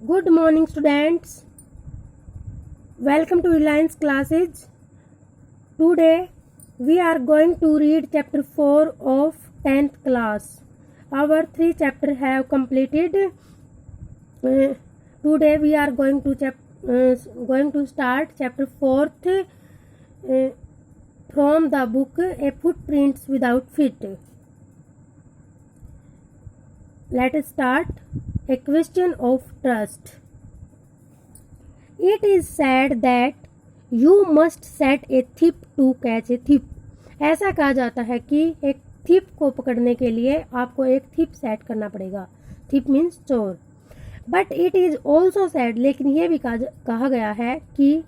Good morning, students. Welcome to Reliance classes. Today, we are going to read chapter 4 of 10th class. Our 3 chapters have completed. Today, we are going to start chapter 4th from the book A Footprints Without Feet. Let us start. A question of trust. It is said that you must set a thief to catch a thief. ऐसा कहा जाता है कि एक thief को पकड़ने के लिए आपको एक thief सेट करना पड़ेगा. Thief means चोर. But it is also said, लेकिन ये भी कहा गया है कि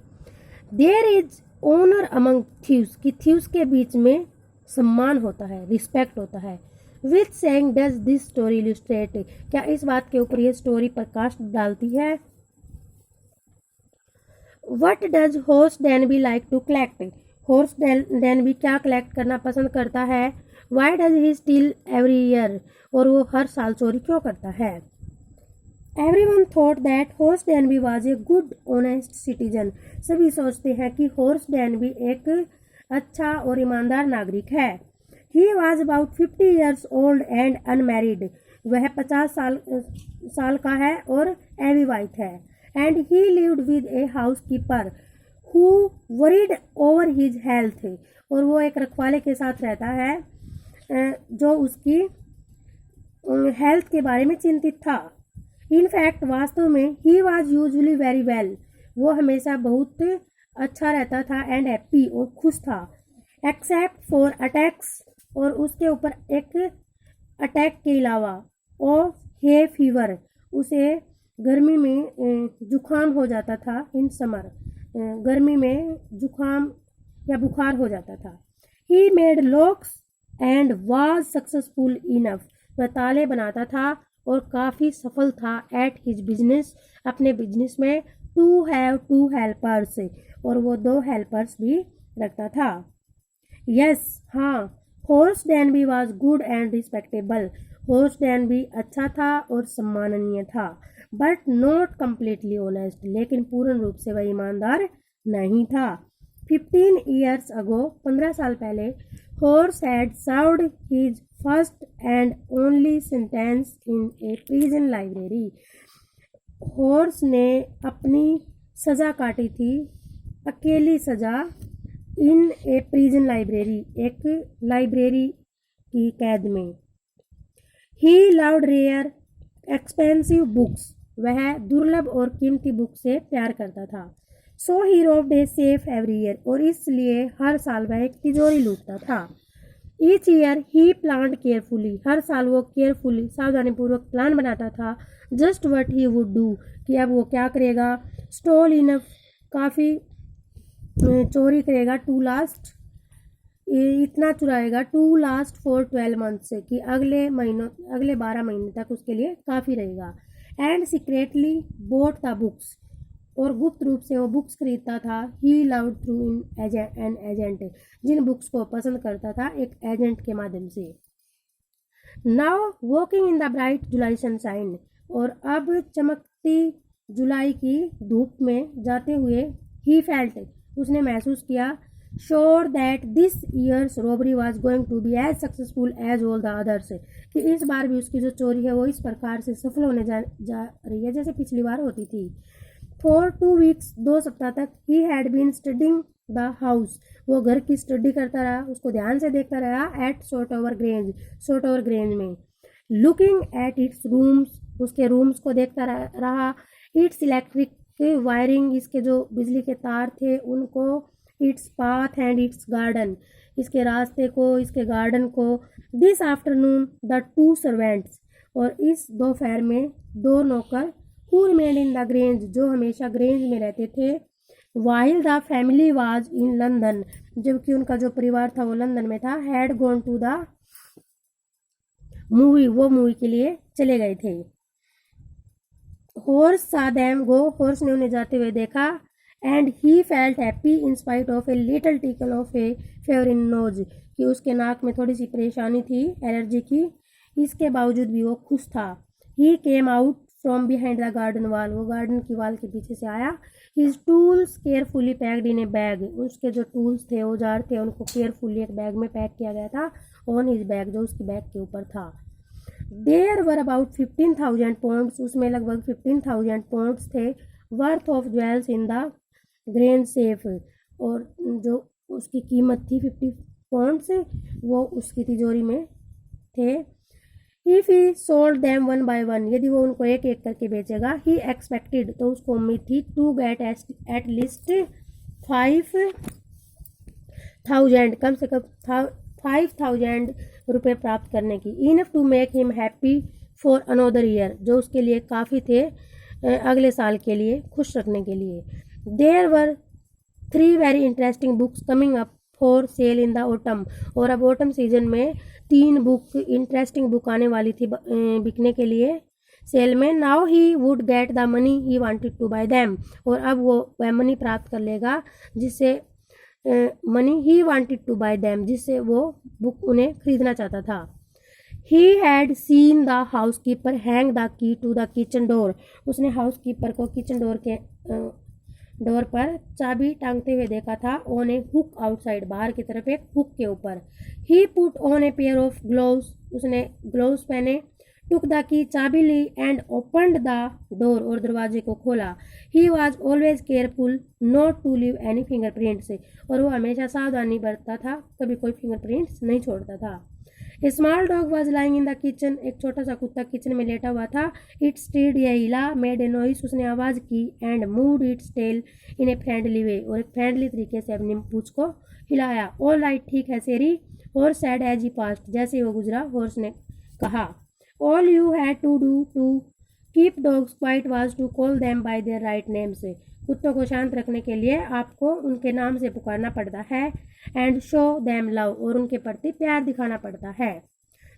there is honor among thieves, कि thieves के बीच में सम्मान होता है, रिस्पेक्ट होता है. Which saying does this story illustrate? क्या इस बात के ऊपर ये स्टोरी प्रकाश डालती है? What does Horse Danby like to collect? Horse Danby क्या कलेक्ट करना पसंद करता है? Why does he steal every year? और वो हर साल चोरी क्यों करता है? Everyone thought that Horse Danby was a good, honest citizen. सभी सोचते हैं कि Horse Danby एक अच्छा और ईमानदार नागरिक है. He was about 50 years old and unmarried. वह 50 साल का है और अविवाहित है. And he lived with a housekeeper who worried over his health. और वो एक रखवाले के साथ रहता है जो उसकी हेल्थ के बारे में चिंतित था. In fact, वास्तव में he was usually very well. वो हमेशा बहुत अच्छा रहता था and happy और खुश था. Except for attacks, और उसके ऊपर एक अटैक के अलावा और हे फीवर, उसे गर्मी में जुखाम हो जाता था. इन समर गर्मी में जुखाम या बुखार हो जाता था. He made locks and was successful enough. वह ताले बनाता था और काफ़ी सफल था. एट हिज बिजनेस, अपने बिजनेस में. टू हैव 2 हेल्पर्स, और वो 2 हेल्पर्स भी रखता था. यस, हाँ. Horse डैनबी was good and respectable. Horse डैनबी अच्छा था और सम्माननीय था. बट नॉट कम्प्लीटली ऑनेस्ट, लेकिन पूर्ण रूप से वह ईमानदार नहीं था. 15 years ago, 15 साल पहले, Horace had served his first and only sentence in a prison library. Horace ने अपनी सजा काटी थी, अकेली सजा, इन ए प्रिजन लाइब्रेरी, एक लाइब्रेरी की कैद में. He loved rare expensive books, वह दुर्लभ और कीमती बुक से प्यार करता था. So he robbed a safe every year, और इसलिए हर साल वह एक तिजोरी लूटता था. Each year he planned carefully, हर साल वो केयरफुली, सावधानीपूर्वक प्लान बनाता था. Just what he would do, कि अब वो क्या करेगा. स्टोल इनफ, काफ़ी चोरी करेगा. टू लास्ट, इतना चुराएगा. टू लास्ट फॉर 12 months, से कि अगले 12 महीने तक उसके लिए काफ़ी रहेगा. And secretly bought the books, और गुप्त रूप से वो बुक्स खरीदता था. He loved through an agent, जिन बुक्स को पसंद करता था एक एजेंट के माध्यम से. Now walking in the bright July sunshine, और अब चमकती जुलाई की धूप में जाते हुए, ही फेल्ट, उसने महसूस किया, sure that this year's robbery was going to be as successful as all the others, कि इस बार भी उसकी जो चोरी है वो इस प्रकार से सफल होने जा रही है जैसे पिछली बार होती थी. फॉर 2 weeks, 2 सप्ताह तक, he had been studying the house, वो घर की स्टडी करता रहा, उसको ध्यान से देखता रहा. एट शॉर्टओवर ग्रेंज में. लुकिंग एट इट्स रूम्स, उसके रूम्स को देखता रहा. इट्स इलेक्ट्रिक वायरिंग, इसके जो बिजली के तार थे उनको. Its path and it's garden, इसके रास्ते को, इसके गार्डन को. दिस आफ्टरनून द 2 सर्वेंट्स, और इस दोपहर में 2 नौकर. Who remained in the Grange, जो हमेशा ग्रेंज में रहते थे. While the family was in London, जबकि उनका जो परिवार था वो लंदन में था. Had gone to the movie, वो मूवी के लिए चले गए थे. हॉर्स सा देम गो, हॉर्स ने उन्हें जाते हुए देखा. And he felt happy in spite of a little tackle of A favour in knows, कि उसके नाक में थोड़ी सी परेशानी थी, एलर्जी की. इसके बावजूद भी वो खुश था. He came out from behind the garden wall, वो गार्डन की वाल के पीछे से आया। His tools carefully packed in a bag, उसके जो टूल्स थे, औजार थे, उनको केयरफुली एक बैग में पैक किया गया था। ऑन हिज बैग, जो उसकी बैग के ऊपर था। देयर वर अबाउट 15,000 पाउंड्स, उसमें लगभग 15,000 पाउंड्स थे। Worth of jewels in the grain safe, और जो उसकी कीमत थी 50 पाउंड्स, वो उसकी तिजोरी में थे। If he sold them one by one, यदि वो उनको एक एक करके बेचेगा। ही एक्सपेक्टेड, तो उसको उम्मीद थी, टू गेट एट लीस्ट 5,000, कम से कम 5,000 रुपये प्राप्त करने की। Enough to make him happy for another year, जो उसके लिए काफ़ी थे अगले साल के लिए खुश रखने के लिए। There were 3 very interesting books coming up for sale in the autumn, और अब ऑटम सीजन में 3 बुक इंटरेस्टिंग बुक आने वाली थी बिकने के लिए सेल में। Now he would get the money he wanted to buy them, और अब वो वह मनी प्राप्त कर लेगा जिससे money he wanted to buy them, जिससे वो बुक उन्हें खरीदना चाहता था। He had seen the housekeeper hang the key to the kitchen door, उसने हाउस कीपर को किचन डोर के डोर पर चाबी टांगते हुए देखा था। ऑन ए हुक आउटसाइड, बाहर की तरफ एक हुक के ऊपर। He put on a pair of gloves, उसने ग्लोव्स पहने। टुक द की, चाबी ली, एंड ओपनड द डोर, और दरवाजे को खोला। He was always careful not to leave any fingerprints, और वो हमेशा सावधानी बरतता था, कभी कोई फिंगरप्रिंट्स नहीं छोड़ता था। Small dog was lying in the kitchen, एक छोटा सा कुत्ता किचन में लेटा हुआ था। इट स्टीड, यह हिला। मेड ए नॉइस, उसने आवाज़ की। And moved its tail in a friendly way, और एक फ्रेंडली तरीके से अपनी पूंछ को हिलाया। ऑल राइट, ठीक है सेरी, Horace said as he passed, जैसे वो गुजरा हॉर्स ने कहा। All you had to do to keep dogs quiet was to call them by their right names, कुत्तों को शांत रखने के लिए आपको उनके नाम से पुकारना पड़ता है। एंड शो देम लव, और उनके प्रति प्यार दिखाना पड़ता है।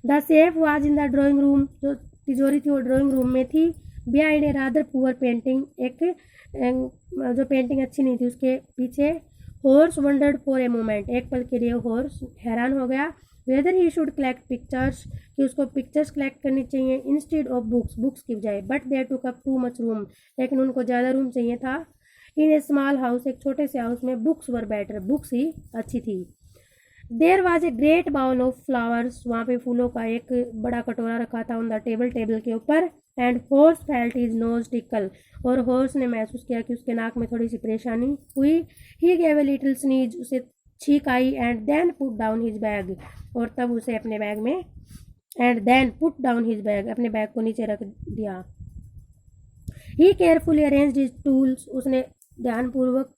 The safe was in the drawing room, जो तिजोरी थी वो ड्राइंग रूम में थी। Behind a rather poor painting, एक जो पेंटिंग अच्छी नहीं थी उसके पीछे। Horace wondered for a moment, एक पल के लिए हॉर्स हैरान हो गया। Whether he should collect pictures, कि उसको पिक्चर्स कलेक्ट करनी चाहिए इंस्टेड ऑफ बुक्स, बुक्स की बजाय। But there took up too much room, लेकिन उनको ज़्यादा रूम चाहिए था। इन ए स्मॉल हाउस, एक छोटे से हाउस में बुक्स वर बेटर, बुक्स ही अच्छी थी। There was a great bowl of flowers, वहाँ पे फूलों का एक बड़ा कटोरा रखा था ऑन द टेबल, टेबल के ऊपर। And horse felt his nose tackle, और हॉर्स ने महसूस किया कि उसके नाक में थोड़ी सी परेशानी हुई। He gave a little sneeze, उसे छींक आई। And then put down his bag, और तब उसे अपने बैग में, and then put down his bag, अपने बैग को नीचे रख दिया। He carefully arranged his tools, उसने ध्यानपूर्वक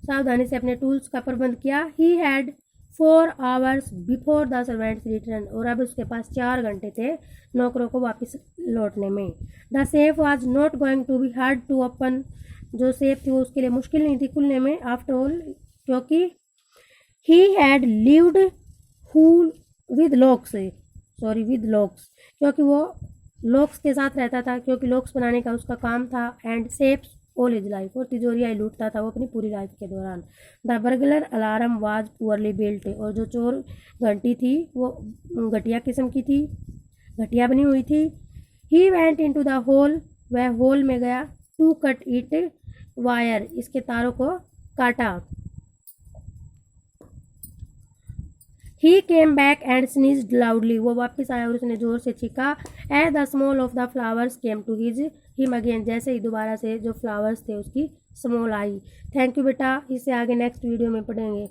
सावधानी से अपने टूल्स का प्रबंध किया। He had 4 hours before the servants return, और अब उसके पास 4 घंटे थे नौकरों को वापस लौटने में। The safe was not going to be hard to open, जो सेफ थी वो उसके लिए मुश्किल नहीं थी खुलने में। आफ्टर ऑल, क्योंकि he had lived with locks, with locks, क्योंकि वो लॉक्स के साथ रहता था, क्योंकि लॉक्स बनाने का उसका काम था। And safes all his life, और तिजोरियाँ लूटता था वो अपनी पूरी लाइफ के दौरान। The burglar alarm was poorly built, और जो चोर घंटी थी वो घटिया किस्म की थी, घटिया बनी हुई थी। He went into the hole, वह होल में गया। टू कट इट वायर, इसके तारों को काटा। He came back and sneezed loudly, वो वापस आया और उसने जोर से चीखा। As the smell of the flowers came to him again, जैसे ही दोबारा से जो फ्लावर्स थे उसकी स्मॉल आई। थैंक यू बेटा, इससे आगे नेक्स्ट वीडियो में पढ़ेंगे।